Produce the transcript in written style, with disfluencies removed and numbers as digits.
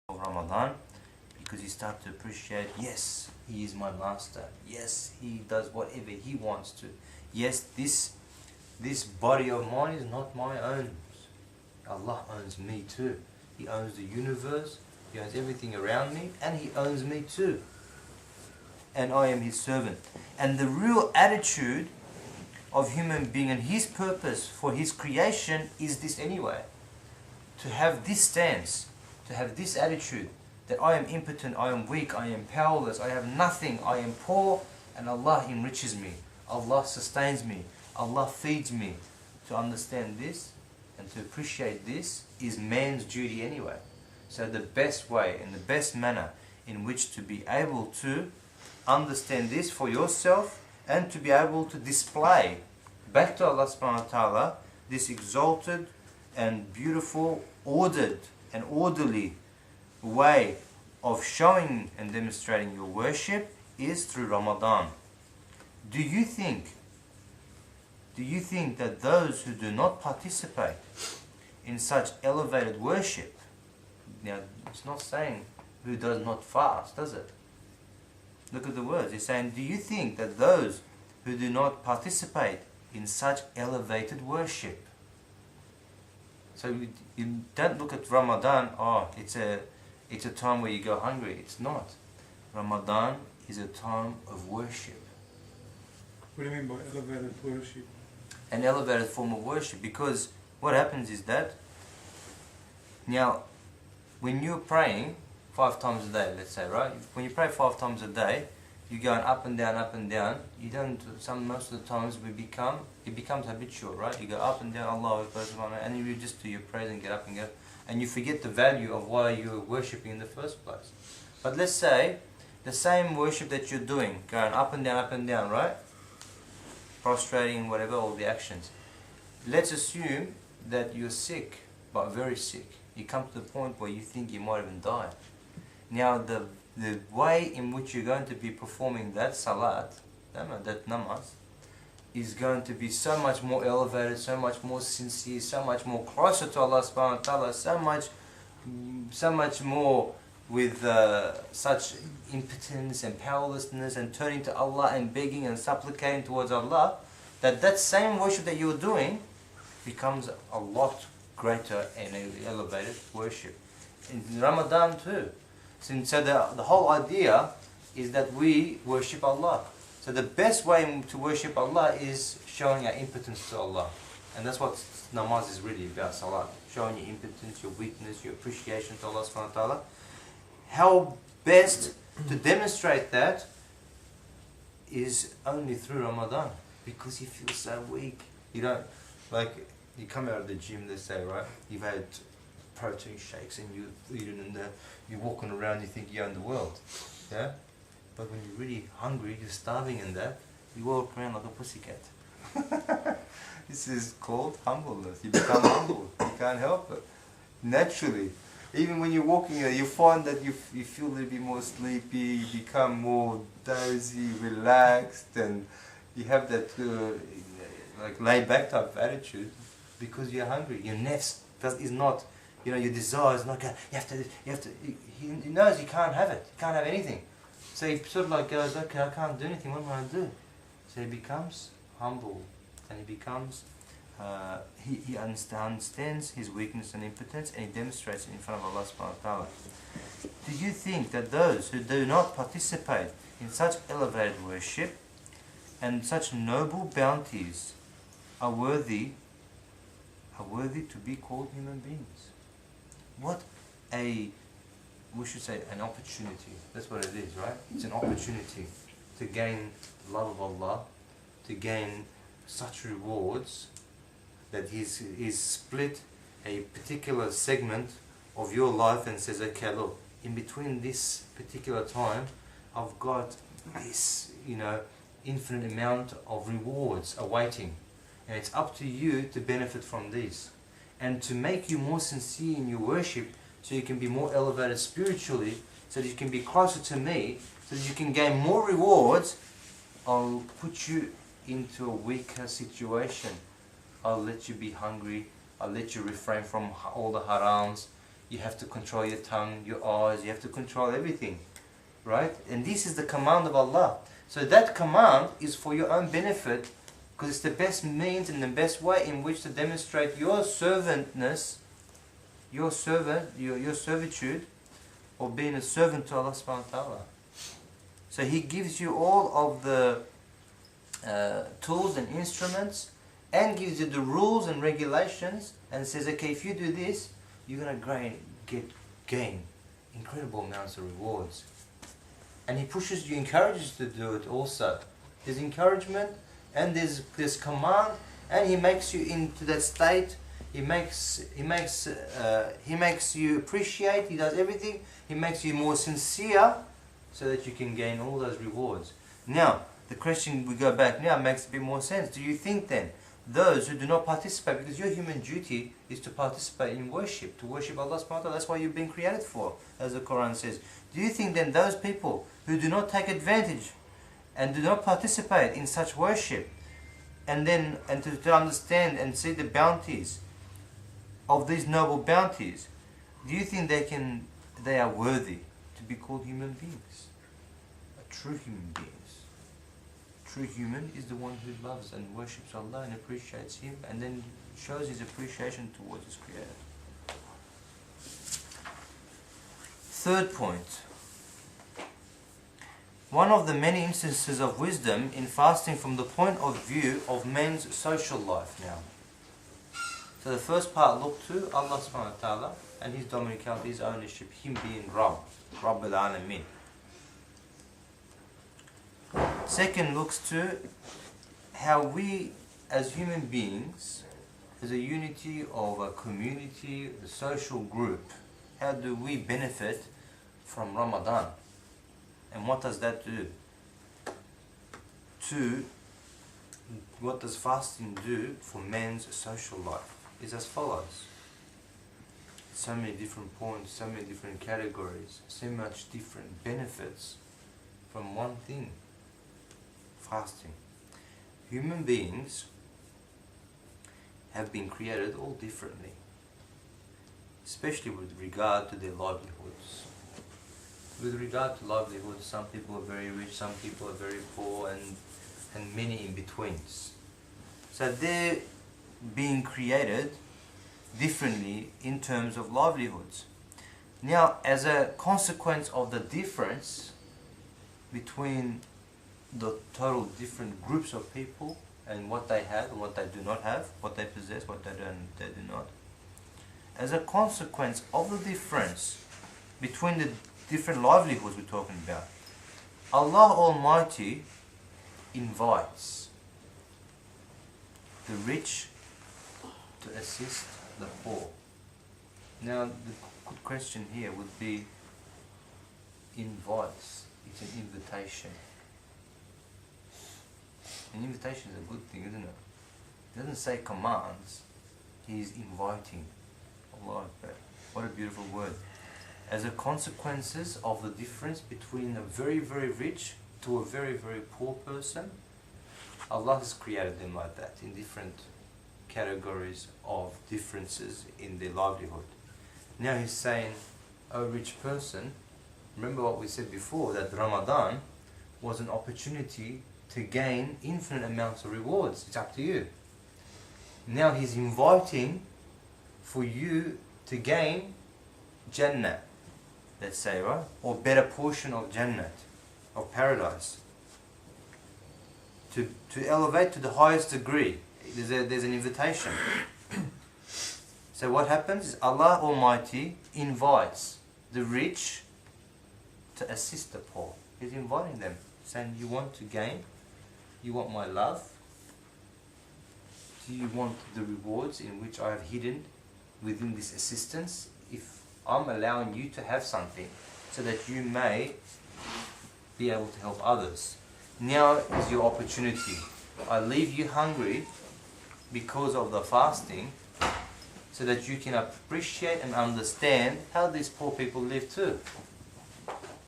of Ramadan, because you start to appreciate, yes, He is my master. Yes, He does whatever He wants to. Yes, this body of mine is not my own. Allah owns me too. He owns the universe, He owns everything around me, and He owns me too. And I am His servant. And the real attitude of human being and His purpose for His creation is this anyway. To have this stance, to have this attitude, that I am impotent, I am weak, I am powerless, I have nothing, I am poor, and Allah enriches me. Allah sustains me. Allah feeds me. To understand this and to appreciate this is man's duty anyway. So the best way and the best manner in which to be able to understand this for yourself and to be able to display back to Allah subhanahu wa ta'ala this exalted and beautiful, ordered and orderly way of showing and demonstrating your worship is through Ramadan. Do you think that those who do not participate in such elevated worship, now it's not saying who does not fast, does it? Look at the words. It's saying, do you think that those who do not participate in such elevated worship? So you don't look at Ramadan, it's a time where you go hungry. It's not. Ramadan is a time of worship. What do you mean by elevated worship? An elevated form of worship, because what happens is that now when you're praying 5 times a day, let's say, right? When you pray 5 times a day, you're going up and down. You don't. Most of the times it becomes habitual, right? You go up and down, Allah Akbar, and you just do your prayers and get up and go, and you forget the value of why you're worshipping in the first place. But let's say the same worship that you're doing, going up and down, right? Prostrating, whatever, all the actions. Let's assume that you're sick, but very sick. You come to the point where you think you might even die. Now the way in which you're going to be performing that salat, that namaz, is going to be so much more elevated, so much more sincere, so much more closer to Allah subhanahu wa ta'ala, so much more with such impotence and powerlessness and turning to Allah and begging and supplicating towards Allah, that same worship that you're doing becomes a lot greater and elevated worship. In Ramadan too. So the whole idea is that we worship Allah. So the best way to worship Allah is showing our impotence to Allah. And that's what namaz is really about, salat. Showing your impotence, your weakness, your appreciation to Allah subhanahu wa ta'ala. How best to demonstrate that is only through Ramadan. Because you feel so weak. You don't, like, you come out of the gym, let's say, right? You've had protein shakes and you're eating and you're walking around, you think you own the world. Yeah? But when you're really hungry, you're starving in that, you walk around like a pussycat. This is called humbleness. You become humble. You can't help it. Naturally. Even when you're walking, you find that you feel a little bit more sleepy, you become more dozy, relaxed, and you have that like laid-back type of attitude because you're hungry. Your nafs is not, your desire is not, you have to, he knows you can't have it, you can't have anything. So he sort of like goes, okay, I can't do anything, what am I going to do? So he becomes humble, and he becomes, he understands his weakness and impotence, and he demonstrates it in front of Allah subhanahu wa ta'ala. Do you think that those who do not participate in such elevated worship and such noble bounties are worthy to be called human beings? What we should say an opportunity. That's what it is, right? It's an opportunity to gain the love of Allah, to gain such rewards that He's split a particular segment of your life and says, okay, look, in between this particular time, I've got this, infinite amount of rewards awaiting. And it's up to you to benefit from these. And to make you more sincere in your worship, so you can be more elevated spiritually, so that you can be closer to me, so that you can gain more rewards, I'll put you into a weaker situation. I'll let you be hungry, I'll let you refrain from all the harams, You have to control your tongue, your eyes, you have to control everything. Right? And this is the command of Allah. So that command is for your own benefit, because it's the best means and the best way in which to demonstrate your servantness, your servitude, or being a servant to Allah subhanahu wa ta'ala. So He gives you all of the tools and instruments, and gives you the rules and regulations, and says, okay, if you do this, you're going to gain incredible amounts of rewards. And He pushes you, encourages you to do it also. There's encouragement, and there's command, and He makes you into that state. He makes you appreciate. He does everything. He makes you more sincere, so that you can gain all those rewards. Now, the question, we go back now, makes a bit more sense. Do you think then, those who do not participate, because your human duty is to participate in worship, to worship Allah subhanahu wa ta'ala, that's what you've been created for, as the Quran says. Do you think then those people who do not take advantage and do not participate in such worship, and to understand and see the bounties of these noble bounties, do you think they are worthy to be called human beings? A true human beings. True human is the one who loves and worships Allah and appreciates Him, and then shows his appreciation towards his Creator. Third point. One of the many instances of wisdom in fasting from the point of view of men's social life now. So the first part looked to Allah subhanahu wa ta'ala and His dominicality, His ownership, Him being Rabb al-Alameen. Second looks to how we as human beings, as a unity of a community, a social group, how do we benefit from Ramadan? And what does that do? What does fasting do for men's social life? Is as follows. So many different points, so many different categories, so much different benefits from one thing. Fasting. Human beings have been created all differently, especially with regard to their livelihoods. With regard to livelihoods, some people are very rich, some people are very poor, and many in betweens. So they're being created differently in terms of livelihoods. Now, as a consequence of the difference between the total different groups of people and what they have and what they do not have, what they possess, what they do not. As a consequence of the difference between the different livelihoods we're talking about, Allah Almighty invites the rich to assist the poor. Now, the good question here would be, invites. It's an invitation. An invitation is a good thing, isn't it? It doesn't say commands. He's inviting. Allah Akbar. What a beautiful word. As a consequences of the difference between a very, very rich to a very, very poor person, Allah has created them like that, in different categories of differences in their livelihood. Now He's saying, O rich person, remember what we said before, that Ramadan was an opportunity to gain infinite amounts of rewards. It's up to you. Now He's inviting for you to gain Jannah, let's say, right? Or better portion of Jannah, of paradise. To elevate to the highest degree. There's an invitation. So what happens is Allah Almighty invites the rich to assist the poor. He's inviting them, saying, you want to gain? You want my love? Do you want the rewards in which I have hidden within this assistance? If I'm allowing you to have something so that you may be able to help others. Now is your opportunity. I leave you hungry because of the fasting, so that you can appreciate and understand how these poor people live too.